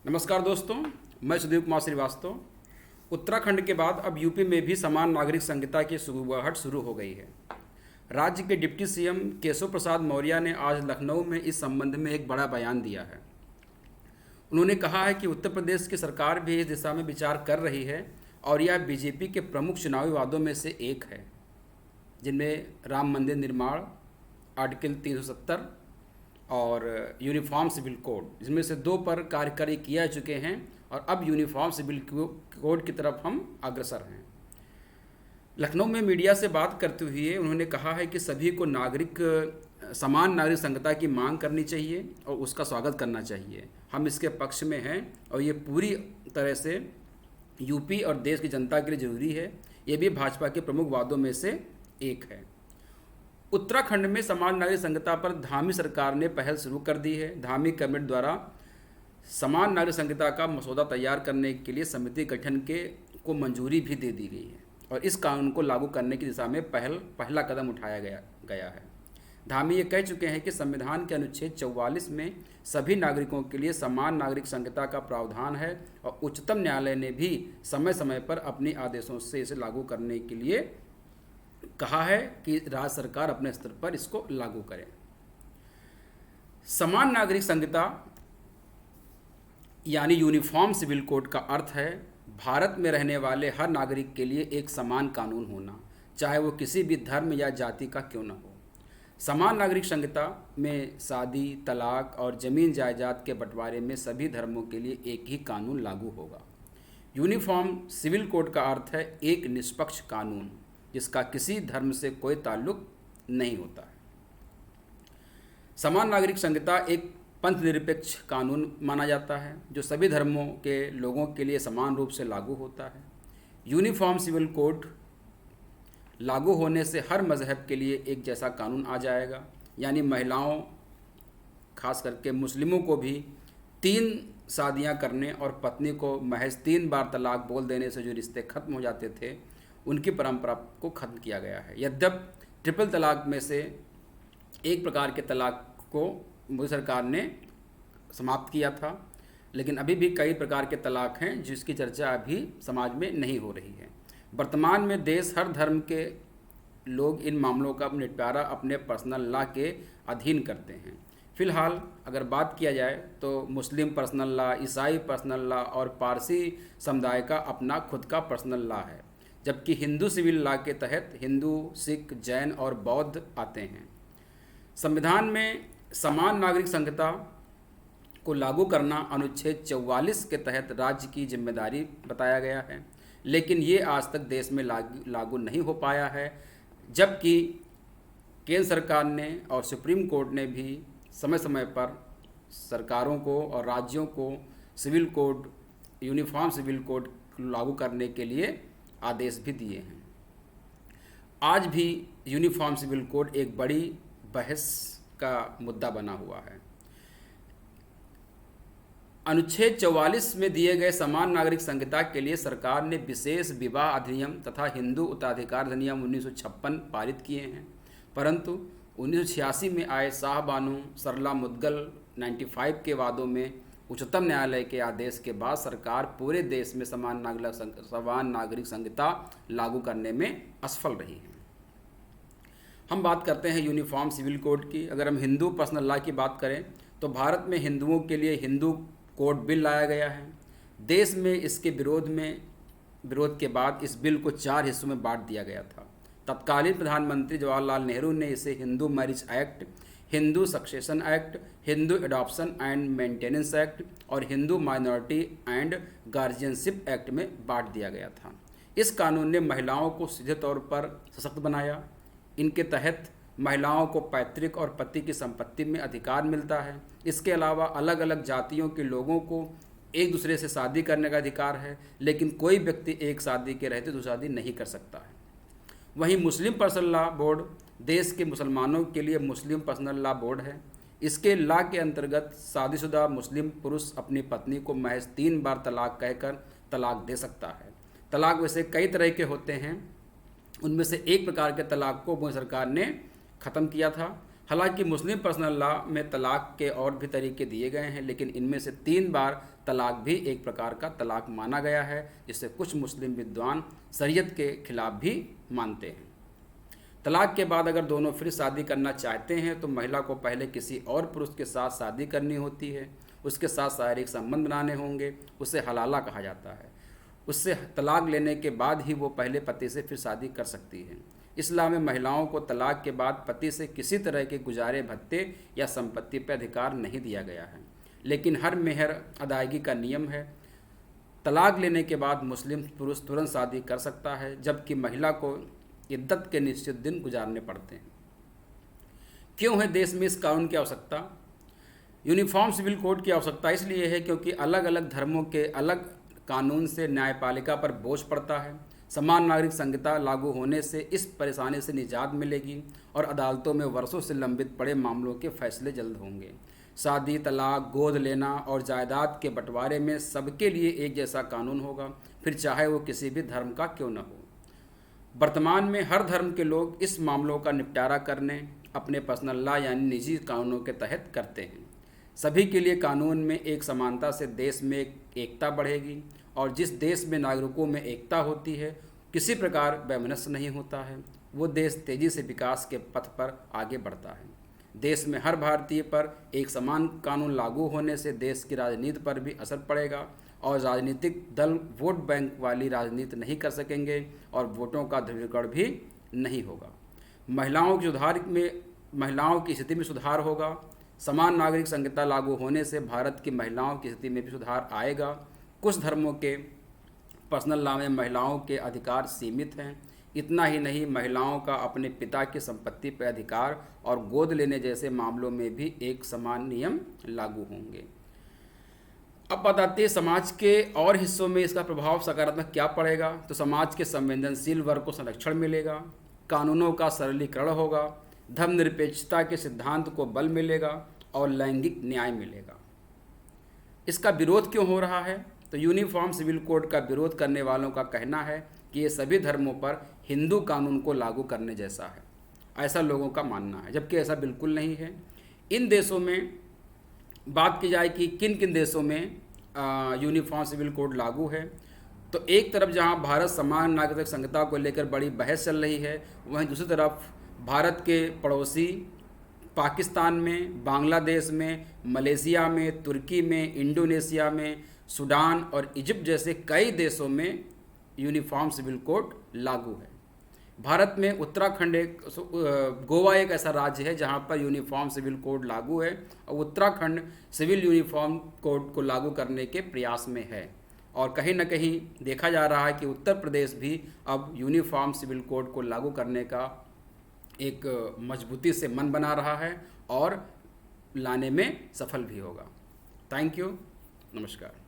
नमस्कार दोस्तों, मैं सुधीर कुमार श्रीवास्तव। उत्तराखंड के बाद अब यूपी में भी समान नागरिक संहिता की शुरुआत शुरू हो गई है। राज्य के डिप्टी सीएम केशव प्रसाद मौर्य ने आज लखनऊ में इस संबंध में एक बड़ा बयान दिया है। उन्होंने कहा है कि उत्तर प्रदेश की सरकार भी इस दिशा में विचार कर रही है और यह बीजेपी के प्रमुख चुनावी वादों में से एक है, जिनमें राम मंदिर निर्माण, आर्टिकल 370 और यूनिफॉर्म सिविल कोड, जिसमें से 2 पर कार्यकारी किया चुके हैं और अब यूनिफॉर्म सिविल कोड की तरफ हम अग्रसर हैं। लखनऊ में मीडिया से बात करते हुए उन्होंने कहा है कि सभी को समान नागरिक संहिता की मांग करनी चाहिए और उसका स्वागत करना चाहिए। हम इसके पक्ष में हैं और ये पूरी तरह से यूपी और देश की जनता के लिए ज़रूरी है। ये भी भाजपा के प्रमुख वादों में से एक है। उत्तराखंड में समान नागरिक संहिता पर धामी सरकार ने पहल शुरू कर दी है। धामी कैबिनेट द्वारा समान नागरिक संहिता का मसौदा तैयार करने के लिए समिति गठन को मंजूरी भी दे दी गई है और इस कानून को लागू करने की दिशा में पहला कदम उठाया गया है। धामी ये कह चुके हैं कि संविधान के अनुच्छेद 44 में सभी नागरिकों के लिए समान नागरिक संहिता का प्रावधान है और उच्चतम न्यायालय ने भी समय समय पर अपने आदेशों से इसे लागू करने के लिए कहा है कि राज्य सरकार अपने स्तर पर इसको लागू करे। समान नागरिक संहिता यानी यूनिफॉर्म सिविल कोड का अर्थ है भारत में रहने वाले हर नागरिक के लिए एक समान कानून होना, चाहे वो किसी भी धर्म या जाति का क्यों न हो। समान नागरिक संहिता में शादी, तलाक और ज़मीन जायदाद के बंटवारे में सभी धर्मों के लिए एक ही कानून लागू होगा। यूनिफॉर्म सिविल कोड का अर्थ है एक निष्पक्ष कानून जिसका किसी धर्म से कोई ताल्लुक नहीं होता है। समान नागरिक संहिता एक पंथ निरपेक्ष कानून माना जाता है जो सभी धर्मों के लोगों के लिए समान रूप से लागू होता है। यूनिफॉर्म सिविल कोड लागू होने से हर मज़हब के लिए एक जैसा कानून आ जाएगा, यानी महिलाओं, खास करके मुस्लिमों को भी 3 शादियां करने और पत्नी को महज 3 बार तलाक बोल देने से जो रिश्ते खत्म हो जाते थे, उनकी परंपरा को ख़त्म किया गया है। यद्यपि ट्रिपल तलाक में से एक प्रकार के तलाक को मोदी सरकार ने समाप्त किया था, लेकिन अभी भी कई प्रकार के तलाक हैं जिसकी चर्चा अभी समाज में नहीं हो रही है। वर्तमान में देश हर धर्म के लोग इन मामलों का निपटारा अपने पर्सनल लॉ के अधीन करते हैं। फ़िलहाल अगर बात किया जाए तो मुस्लिम पर्सनल लॉ, ईसाई पर्सनल लॉ और पारसी समुदाय का अपना खुद का पर्सनल लॉ है, जबकि हिंदू सिविल लॉ के तहत हिंदू, सिख, जैन और बौद्ध आते हैं। संविधान में समान नागरिक संहिता को लागू करना अनुच्छेद 44 के तहत राज्य की जिम्मेदारी बताया गया है, लेकिन ये आज तक देश में लागू नहीं हो पाया है, जबकि केंद्र सरकार ने और सुप्रीम कोर्ट ने भी समय समय पर सरकारों को और राज्यों को civil code, uniform civil code लागू करने के लिए आदेश भी दिए हैं। आज भी यूनिफॉर्म सिविल कोड एक बड़ी बहस का मुद्दा बना हुआ है। अनुच्छेद 44 में दिए गए समान नागरिक संहिता के लिए सरकार ने विशेष विवाह अधिनियम तथा हिंदू उत्तराधिकार अधिनियम 1956 पारित किए हैं, परंतु 1986 में आए शाह बानो सरला मुद्गल 95 के वादों में उच्चतम न्यायालय के आदेश के बाद सरकार पूरे देश में समान नागरिक संहिता लागू करने में असफल रही है। हम बात करते हैं यूनिफॉर्म सिविल कोड की। अगर हम हिंदू पर्सनल लॉ की बात करें तो भारत में हिंदुओं के लिए हिंदू कोड बिल लाया गया है। देश में इसके विरोध के बाद इस बिल को 4 हिस्सों में बांट दिया गया था। तत्कालीन प्रधानमंत्री जवाहरलाल नेहरू ने इसे Hindu marriage act, Hindu succession act, Hindu adoption and maintenance act और Hindu minority and guardianship act में बांट दिया गया था। इस कानून ने महिलाओं को सीधे तौर पर सशक्त बनाया। इनके तहत महिलाओं को पैतृक और पति की संपत्ति में अधिकार मिलता है। इसके अलावा अलग अलग जातियों के लोगों को एक दूसरे से शादी करने का अधिकार है, लेकिन कोई व्यक्ति एक शादी के रहते दूसरी शादी नहीं कर सकता है। वहीं मुस्लिम पर्सनल लॉ बोर्ड देश के मुसलमानों के लिए मुस्लिम पर्सनल लॉ बोर्ड है। इसके लॉ के अंतर्गत शादीशुदा मुस्लिम पुरुष अपनी पत्नी को महज 3 बार तलाक कहकर तलाक दे सकता है। तलाक वैसे कई तरह के होते हैं, उनमें से एक प्रकार के तलाक को मोदी सरकार ने ख़त्म किया था। हालांकि मुस्लिम पर्सनल लॉ में तलाक के और भी तरीके दिए गए हैं, लेकिन इनमें से 3 बार तलाक भी एक प्रकार का तलाक माना गया है, जिसे कुछ मुस्लिम विद्वान शरीयत के खिलाफ भी मानते हैं। तलाक के बाद अगर दोनों फिर शादी करना चाहते हैं तो महिला को पहले किसी और पुरुष के साथ शादी करनी होती है, उसके साथ शारीरिक संबंध बनाने होंगे, उसे हलाला कहा जाता है। उससे तलाक लेने के बाद ही वो पहले पति से फिर शादी कर सकती है। इस्लाम में महिलाओं को तलाक के बाद पति से किसी तरह के गुजारे भत्ते या संपत्ति पर अधिकार नहीं दिया गया है, लेकिन हर मेहर अदायगी का नियम है। तलाक लेने के बाद मुस्लिम पुरुष तुरंत शादी कर सकता है, जबकि महिला को इद्दत के निश्चित दिन गुजारने पड़ते हैं। क्यों है देश में इस कानून की आवश्यकता? यूनिफॉर्म सिविल कोड की आवश्यकता इसलिए है क्योंकि अलग अलग धर्मों के अलग कानून से न्यायपालिका पर बोझ पड़ता है। समान नागरिक संहिता लागू होने से इस परेशानी से निजात मिलेगी और अदालतों में वर्षों से लंबित पड़े मामलों के फैसले जल्द होंगे। शादी, तलाक, गोद लेना और जायदाद के बंटवारे में सबके लिए एक जैसा कानून होगा, फिर चाहे वो किसी भी धर्म का क्यों न हो। वर्तमान में हर धर्म के लोग इस मामलों का निपटारा करने अपने पर्सनल लॉ यानी निजी कानूनों के तहत करते हैं। सभी के लिए कानून में एक समानता से देश में एकता बढ़ेगी, और जिस देश में नागरिकों में एकता होती है, किसी प्रकार वैमनस्य नहीं होता है, वो देश तेज़ी से विकास के पथ पर आगे बढ़ता है। देश में हर भारतीय पर एक समान कानून लागू होने से देश की राजनीति पर भी असर पड़ेगा और राजनीतिक दल वोट बैंक वाली राजनीति नहीं कर सकेंगे और वोटों का ध्रुवीकरण भी नहीं होगा। महिलाओं की स्थिति में सुधार होगा। समान नागरिक संहिता लागू होने से भारत की महिलाओं की स्थिति में भी सुधार आएगा। कुछ धर्मों के पर्सनल लॉ में महिलाओं के अधिकार सीमित हैं। इतना ही नहीं, महिलाओं का अपने पिता की संपत्ति पर अधिकार और गोद लेने जैसे मामलों में भी एक समान नियम लागू होंगे। अब बताते हैं समाज के और हिस्सों में इसका प्रभाव सकारात्मक क्या पड़ेगा। तो समाज के संवेदनशील वर्ग को संरक्षण मिलेगा, कानूनों का सरलीकरण होगा, धर्मनिरपेक्षता के सिद्धांत को बल मिलेगा और लैंगिक न्याय मिलेगा। इसका विरोध क्यों हो रहा है? तो यूनिफॉर्म सिविल कोड का विरोध करने वालों का कहना है कि ये सभी धर्मों पर हिंदू कानून को लागू करने जैसा है, ऐसा लोगों का मानना है, जबकि ऐसा बिल्कुल नहीं है। इन देशों में बात की जाए कि किन किन देशों में यूनिफॉर्म सिविल कोड लागू है, तो एक तरफ जहां भारत समान नागरिक संहिता को लेकर बड़ी बहस चल रही है, वहीं दूसरी तरफ भारत के पड़ोसी पाकिस्तान में, बांग्लादेश में, मलेशिया में, तुर्की में, इंडोनेशिया में, सूडान और इजिप्ट जैसे कई देशों में यूनिफॉर्म सिविल कोड लागू है। भारत में उत्तराखंड गोवा एक ऐसा राज्य है जहां पर यूनिफॉर्म सिविल कोड लागू है, और उत्तराखंड सिविल यूनिफॉर्म कोड को लागू करने के प्रयास में है। और कहीं न कहीं देखा जा रहा है कि उत्तर प्रदेश भी अब यूनिफॉर्म सिविल कोड को लागू करने का एक मजबूती से मन बना रहा है और लाने में सफल भी होगा। थैंक यू, नमस्कार।